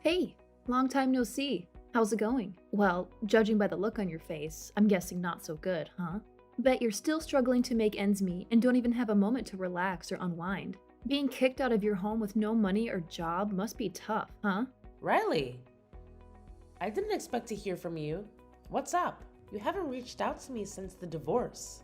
Hey, long time no see. How's it going? Well, judging by the look on your face, I'm guessing not so good, huh? Bet you're still struggling to make ends meet and don't even have a moment to relax or unwind. Being kicked out of your home with no money or job must be tough, huh? Riley, I didn't expect to hear from you. What's up? You haven't reached out to me since the divorce.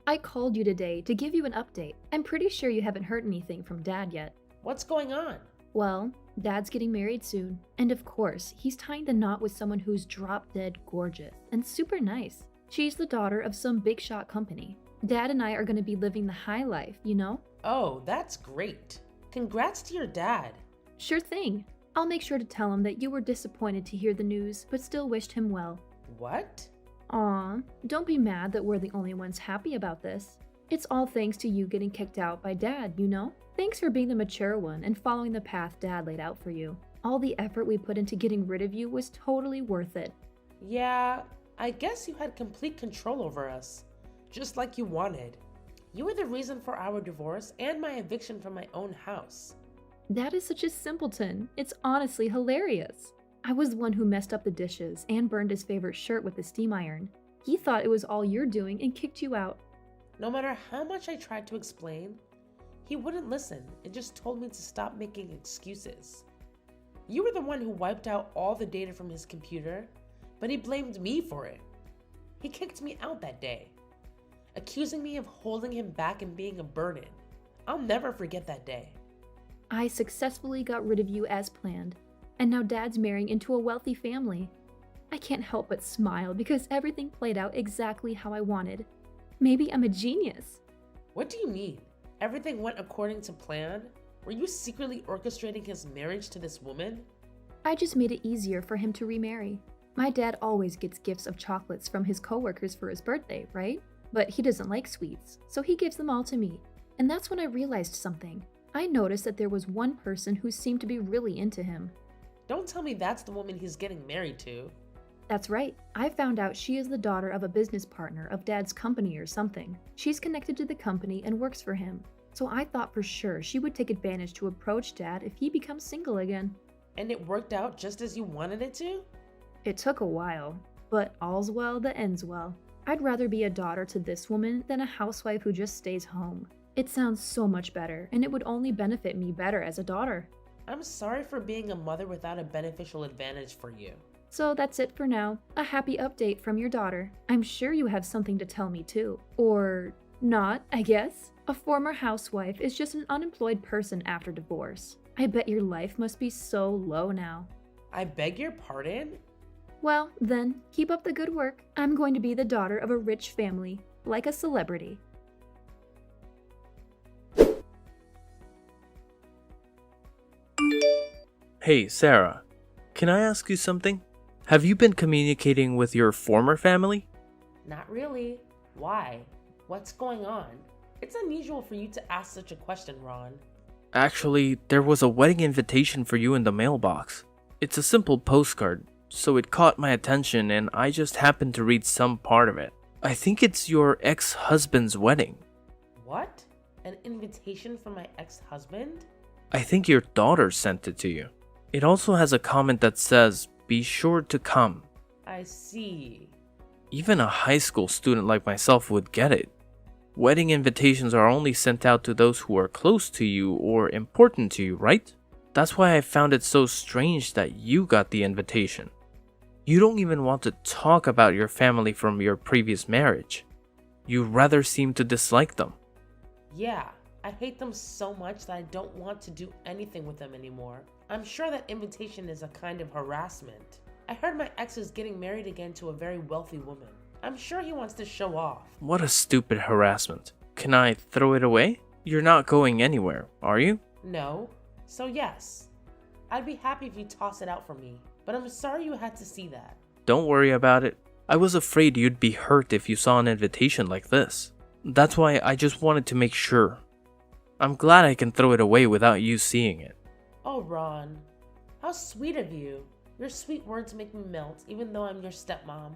I called you today to give you an update. I'm pretty sure you haven't heard anything from Dad yet. What's going on? Well, Dad's getting married soon, and of course, he's tying the knot with someone who's drop-dead gorgeous and super nice. She's the daughter of some big shot company. Dad and I are going to be living the high life, you know? Oh, that's great. Congrats to your dad. Sure thing. I'll make sure to tell him that you were disappointed to hear the news, but still wished him well. What? Aw, don't be mad that we're the only ones happy about this. It's all thanks to you getting kicked out by Dad, you know? Thanks for being the mature one and following the path Dad laid out for you. All the effort we put into getting rid of you was totally worth it. Yeah, I guess you had complete control over us, just like you wanted. You were the reason for our divorce and my eviction from my own house. That is such a simpleton. It's honestly hilarious. I was the one who messed up the dishes and burned his favorite shirt with the steam iron. He thought it was all you're doing and kicked you out. No matter how much I tried to explain, he wouldn't listen and just told me to stop making excuses. You were the one who wiped out all the data from his computer, but he blamed me for it. He kicked me out that day, accusing me of holding him back and being a burden. I'll never forget that day. I successfully got rid of you as planned, and now Dad's marrying into a wealthy family. I can't help but smile because everything played out exactly how I wanted. Maybe I'm a genius. What do you mean? Everything went according to plan? Were you secretly orchestrating his marriage to this woman? I just made it easier for him to remarry. My dad always gets gifts of chocolates from his coworkers for his birthday, right? But he doesn't like sweets, so he gives them all to me. And that's when I realized something. I noticed that there was one person who seemed to be really into him. Don't tell me that's the woman he's getting married to. That's right. I found out she is the daughter of a business partner of Dad's company or something. She's connected to the company and works for him. So I thought for sure she would take advantage to approach Dad if he becomes single again. And it worked out just as you wanted it to? It took a while, but all's well that ends well. I'd rather be a daughter to this woman than a housewife who just stays home. It sounds so much better, and it would only benefit me better as a daughter. I'm sorry for being a mother without a beneficial advantage for you. So that's it for now. A happy update from your daughter. I'm sure you have something to tell me too. Or not, I guess. A former housewife is just an unemployed person after divorce. I bet your life must be so low now. I beg your pardon? Well, then, keep up the good work. I'm going to be the daughter of a rich family, like a celebrity. Hey, Sarah, can I ask you something? Have you been communicating with your former family? Not really. Why? What's going on? It's unusual for you to ask such a question, Ron. Actually, there was a wedding invitation for you in the mailbox. It's a simple postcard, so it caught my attention and I just happened to read some part of it. I think it's your ex-husband's wedding. What? An invitation from my ex-husband? I think your daughter sent it to you. It also has a comment that says, "Be sure to come." I see. Even a high school student like myself would get it. Wedding invitations are only sent out to those who are close to you or important to you, right? That's why I found it so strange that you got the invitation. You don't even want to talk about your family from your previous marriage. You rather seem to dislike them. Yeah, I hate them so much that I don't want to do anything with them anymore. I'm sure that invitation is a kind of harassment. I heard my ex is getting married again to a very wealthy woman. I'm sure he wants to show off. What a stupid harassment. Can I throw it away? You're not going anywhere, are you? No. So yes. I'd be happy if you toss it out for me, but I'm sorry you had to see that. Don't worry about it. I was afraid you'd be hurt if you saw an invitation like this. That's why I just wanted to make sure. I'm glad I can throw it away without you seeing it. Oh, Ron. How sweet of you. Your sweet words make me melt, even though I'm your stepmom.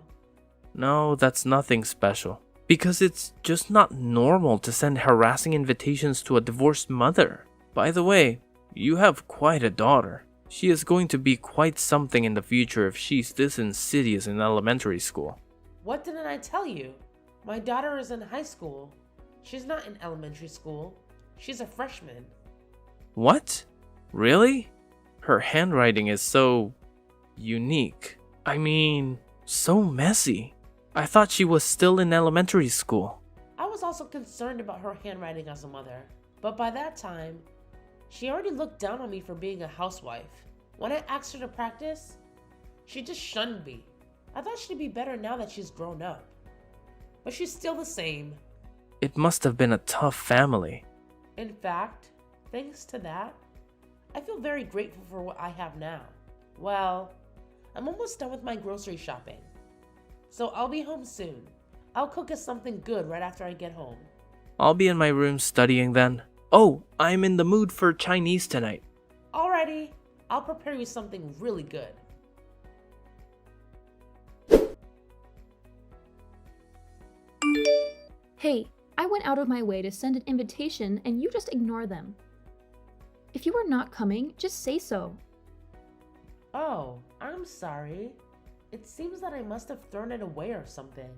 No, that's nothing special. Because it's just not normal to send harassing invitations to a divorced mother. By the way, you have quite a daughter. She is going to be quite something in the future if she's this insidious in elementary school. What didn't I tell you? My daughter is in high school. She's not in elementary school. She's a freshman. What? Really? Her handwriting is so unique. I mean, so messy. I thought she was still in elementary school. I was also concerned about her handwriting as a mother, but by that time, she already looked down on me for being a housewife. When I asked her to practice, she just shunned me. I thought she'd be better now that she's grown up. But she's still the same. It must have been a tough family. In fact, thanks to that, I feel very grateful for what I have now. Well, I'm almost done with my grocery shopping, so I'll be home soon. I'll cook us something good right after I get home. I'll be in my room studying then. Oh, I'm in the mood for Chinese tonight. Alrighty, I'll prepare you something really good. Hey, I went out of my way to send an invitation and you just ignore them. If you are not coming, just say so. Oh, I'm sorry. It seems that I must have thrown it away or something.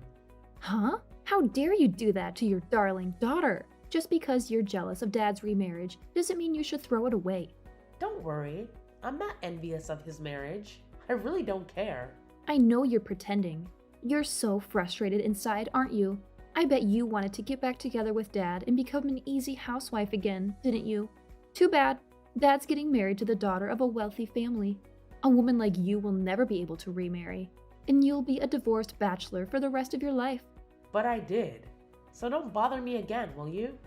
Huh? How dare you do that to your darling daughter? Just because you're jealous of Dad's remarriage doesn't mean you should throw it away. Don't worry, I'm not envious of his marriage. I really don't care. I know you're pretending. You're so frustrated inside, aren't you? I bet you wanted to get back together with Dad and become an easy housewife again, didn't you? Too bad. Dad's getting married to the daughter of a wealthy family. A woman like you will never be able to remarry, and you'll be a divorced bachelor for the rest of your life. But I did. So don't bother me again, will you?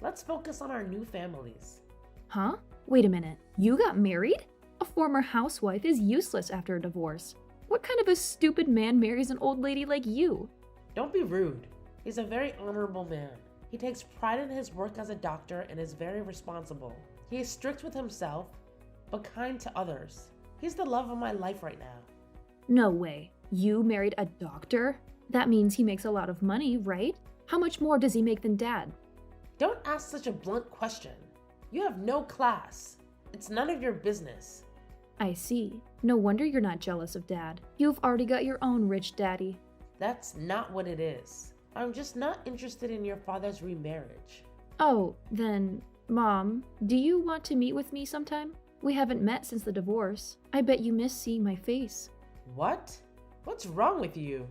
Let's focus on our new families. Huh? Wait a minute. You got married? A former housewife is useless after a divorce. What kind of a stupid man marries an old lady like you? Don't be rude. He's a very honorable man. He takes pride in his work as a doctor and is very responsible. He is strict with himself, but kind to others. He's the love of my life right now. No way. You married a doctor? That means he makes a lot of money, right? How much more does he make than Dad? Don't ask such a blunt question. You have no class. It's none of your business. I see. No wonder you're not jealous of Dad. You've already got your own rich daddy. That's not what it is. I'm just not interested in your father's remarriage. Oh, then, Mom, do you want to meet with me sometime? We haven't met since the divorce. I bet you miss seeing my face. What? What's wrong with you?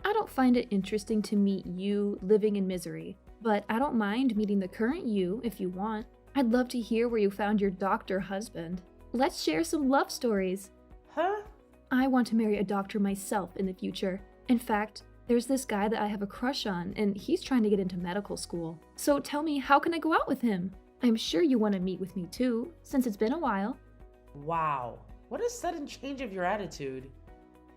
I don't find it interesting to meet you living in misery, but I don't mind meeting the current you if you want. I'd love to hear where you found your doctor husband. Let's share some love stories. Huh? I want to marry a doctor myself in the future. In fact, there's this guy that I have a crush on, and he's trying to get into medical school. So tell me, how can I go out with him? I'm sure you want to meet with me too, since it's been a while. Wow. What a sudden change of your attitude.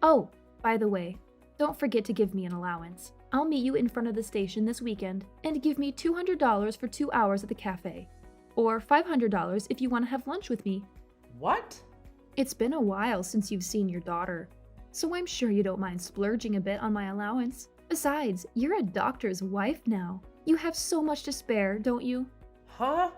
Oh, by the way, don't forget to give me an allowance. I'll meet you in front of the station this weekend and give me $200 for 2 hours at the cafe. Or $500 if you want to have lunch with me. What? It's been a while since you've seen your daughter, so I'm sure you don't mind splurging a bit on my allowance. Besides, you're a doctor's wife now. You have so much to spare, don't you? Huh?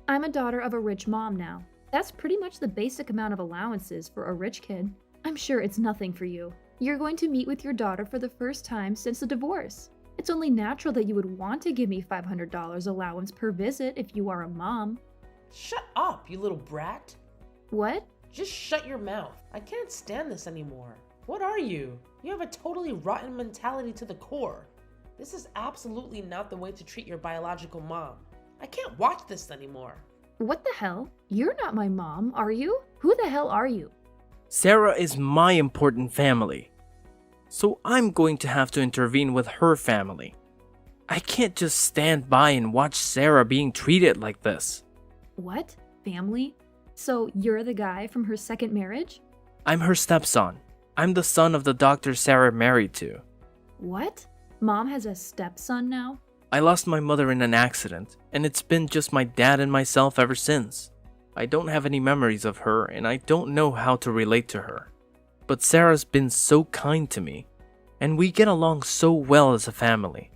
I'm a daughter of a rich mom now. That's pretty much the basic amount of allowances for a rich kid. I'm sure it's nothing for you. You're going to meet with your daughter for the first time since the divorce. It's only natural that you would want to give me $500 allowance per visit if you are a mom. Shut up, you little brat. What? Just shut your mouth. I can't stand this anymore. What are you? You have a totally rotten mentality to the core. This is absolutely not the way to treat your biological mom. I can't watch this anymore. What the hell? You're not my mom, are you? Who the hell are you? Sarah is my important family. So I'm going to have to intervene with her family. I can't just stand by and watch Sarah being treated like this. What? Family? So you're the guy from her second marriage? I'm her stepson. I'm the son of the doctor Sarah married to. What? Mom has a stepson now? I lost my mother in an accident, and it's been just my dad and myself ever since. I don't have any memories of her, and I don't know how to relate to her. But Sarah's been so kind to me, and we get along so well as a family.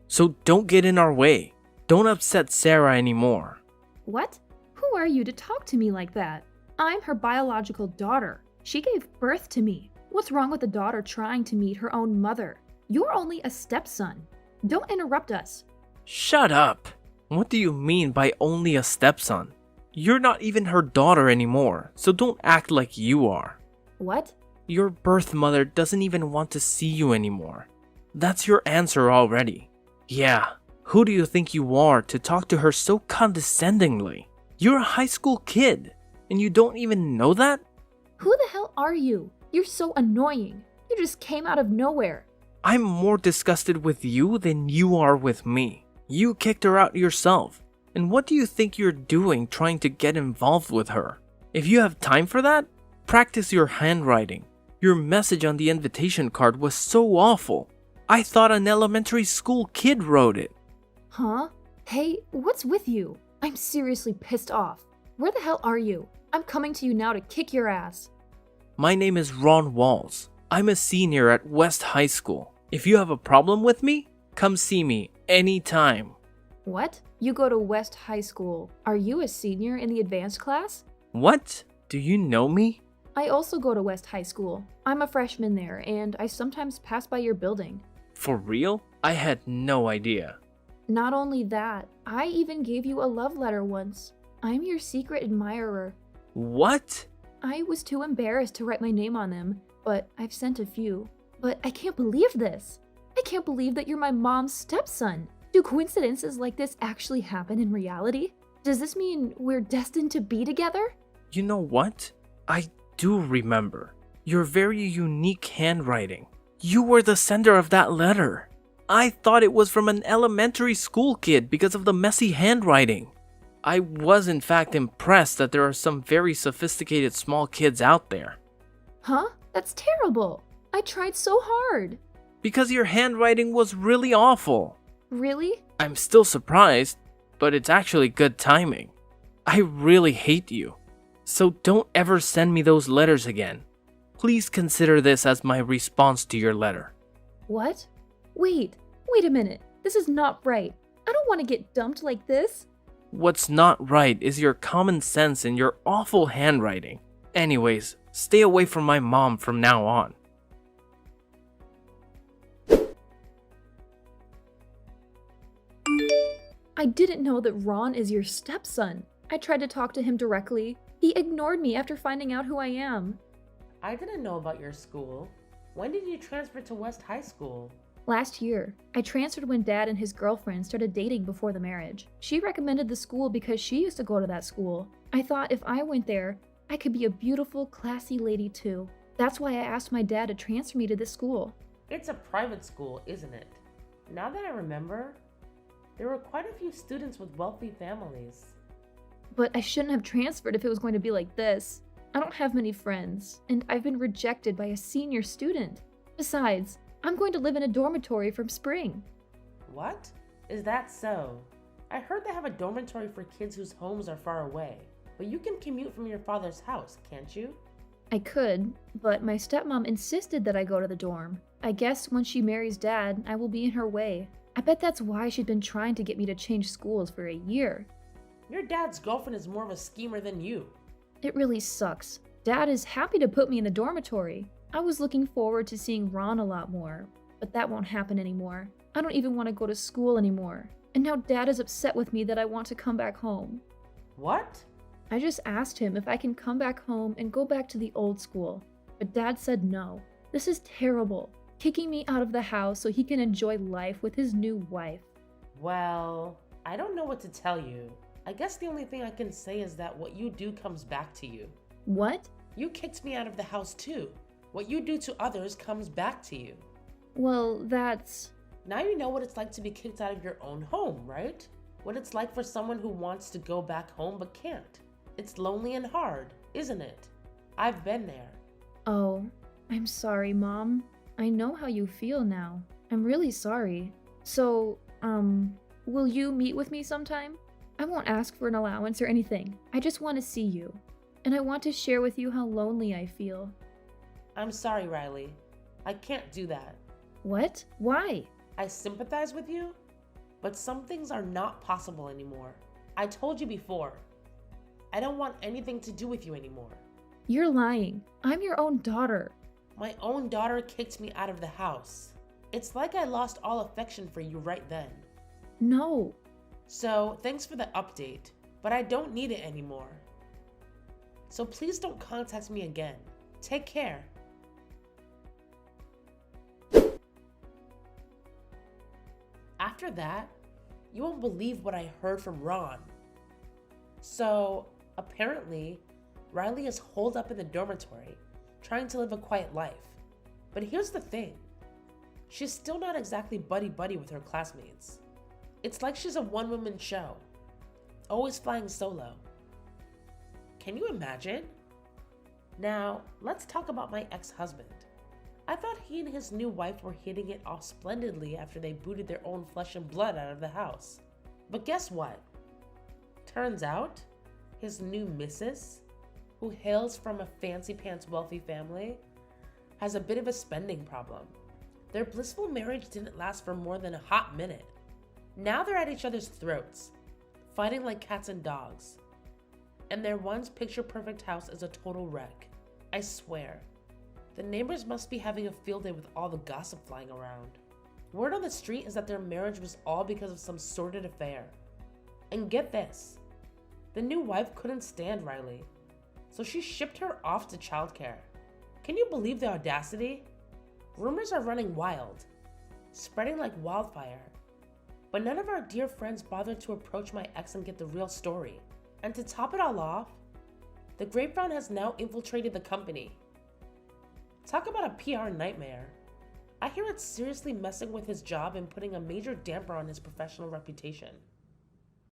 So don't get in our way. Don't upset Sarah anymore. What? Who are you to talk to me like that? I'm her biological daughter. She gave birth to me. What's wrong with a daughter trying to meet her own mother? You're only a stepson. Don't interrupt us. Shut up! What do you mean by only a stepson? You're not even her daughter anymore, so don't act like you are. What? Your birth mother doesn't even want to see you anymore. That's your answer already. Yeah, who do you think you are to talk to her so condescendingly? You're a high school kid, and you don't even know that? Who the hell are you? You're so annoying. You just came out of nowhere. I'm more disgusted with you than you are with me. You kicked her out yourself. And what do you think you're doing trying to get involved with her? If you have time for that, practice your handwriting. Your message on the invitation card was so awful. I thought an elementary school kid wrote it. Huh? Hey, what's with you? I'm seriously pissed off. Where the hell are you? I'm coming to you now to kick your ass. My name is Ron Walls. I'm a senior at West High School. If you have a problem with me, come see me anytime. What? You go to West High School. Are you a senior in the advanced class? What? Do you know me? I also go to West High School. I'm a freshman there, and I sometimes pass by your building. For real? I had no idea. Not only that, I even gave you a love letter once. I'm your secret admirer. What? I was too embarrassed to write my name on them, but I've sent a few. But I can't believe this. I can't believe that you're my mom's stepson. Do coincidences like this actually happen in reality? Does this mean we're destined to be together? You know what? I do remember. Your very unique handwriting. You were the sender of that letter. I thought it was from an elementary school kid because of the messy handwriting. I was in fact impressed that there are some very sophisticated small kids out there. Huh? That's terrible. I tried so hard. Because your handwriting was really awful. Really? I'm still surprised, but it's actually good timing. I really hate you. So don't ever send me those letters again. Please consider this as my response to your letter. What? Wait a minute. This is not right. I don't want to get dumped like this. What's not right is your common sense and your awful handwriting. Anyways, stay away from my mom from now on. I didn't know that Ron is your stepson. I tried to talk to him directly. He ignored me after finding out who I am. I didn't know about your school. When did you transfer to West High School? Last year, I transferred when Dad and his girlfriend started dating before the marriage. She recommended the school because she used to go to that school. I thought if I went there, I could be a beautiful, classy lady too. That's why I asked my dad to transfer me to this school. It's a private school, isn't it? Now that I remember, there were quite a few students with wealthy families. But I shouldn't have transferred if it was going to be like this. I don't have many friends, and I've been rejected by a senior student. Besides, I'm going to live in a dormitory from spring. What? Is that so? I heard they have a dormitory for kids whose homes are far away, but you can commute from your father's house, can't you? I could, but my stepmom insisted that I go to the dorm. I guess when she marries Dad, I will be in her way. I bet that's why she's been trying to get me to change schools for a year. Your dad's girlfriend is more of a schemer than you. It really sucks. Dad is happy to put me in the dormitory. I was looking forward to seeing Ron a lot more, but that won't happen anymore. I don't even want to go to school anymore. And now Dad is upset with me that I want to come back home. What? I just asked him if I can come back home and go back to the old school, but Dad said no. This is terrible, kicking me out of the house so he can enjoy life with his new wife. Well, I don't know what to tell you. I guess the only thing I can say is that what you do comes back to you. What? You kicked me out of the house too. What you do to others comes back to you. Well, that's... Now you know what it's like to be kicked out of your own home, right? What it's like for someone who wants to go back home but can't. It's lonely and hard, isn't it? I've been there. Oh, I'm sorry, Mom. I know how you feel now. I'm really sorry. So, will you meet with me sometime? I won't ask for an allowance or anything. I just want to see you. And I want to share with you how lonely I feel. I'm sorry, Riley. I can't do that. What? Why? I sympathize with you, but some things are not possible anymore. I told you before. I don't want anything to do with you anymore. You're lying. I'm your own daughter. My own daughter kicked me out of the house. It's like I lost all affection for you right then. No. So, thanks for the update, but I don't need it anymore. So please don't contact me again. Take care. After that, you won't believe what I heard from Ron. So, apparently, Riley is holed up in the dormitory, trying to live a quiet life. But here's the thing. She's still not exactly buddy-buddy with her classmates. It's like she's a one-woman show, always flying solo. Can you imagine? Now, let's talk about my ex-husband. I thought he and his new wife were hitting it off splendidly after they booted their own flesh and blood out of the house. But guess what? Turns out, his new missus, who hails from a fancy-pants wealthy family, has a bit of a spending problem. Their blissful marriage didn't last for more than a hot minute. Now they're at each other's throats, fighting like cats and dogs. And their once picture-perfect house is a total wreck. I swear. The neighbors must be having a field day with all the gossip flying around. Word on the street is that their marriage was all because of some sordid affair. And get this, the new wife couldn't stand Riley, so she shipped her off to childcare. Can you believe the audacity? Rumors are running wild, spreading like wildfire. But none of our dear friends bothered to approach my ex and get the real story. And to top it all off, the grapevine has now infiltrated the company. Talk about a PR nightmare. I hear it's seriously messing with his job and putting a major damper on his professional reputation.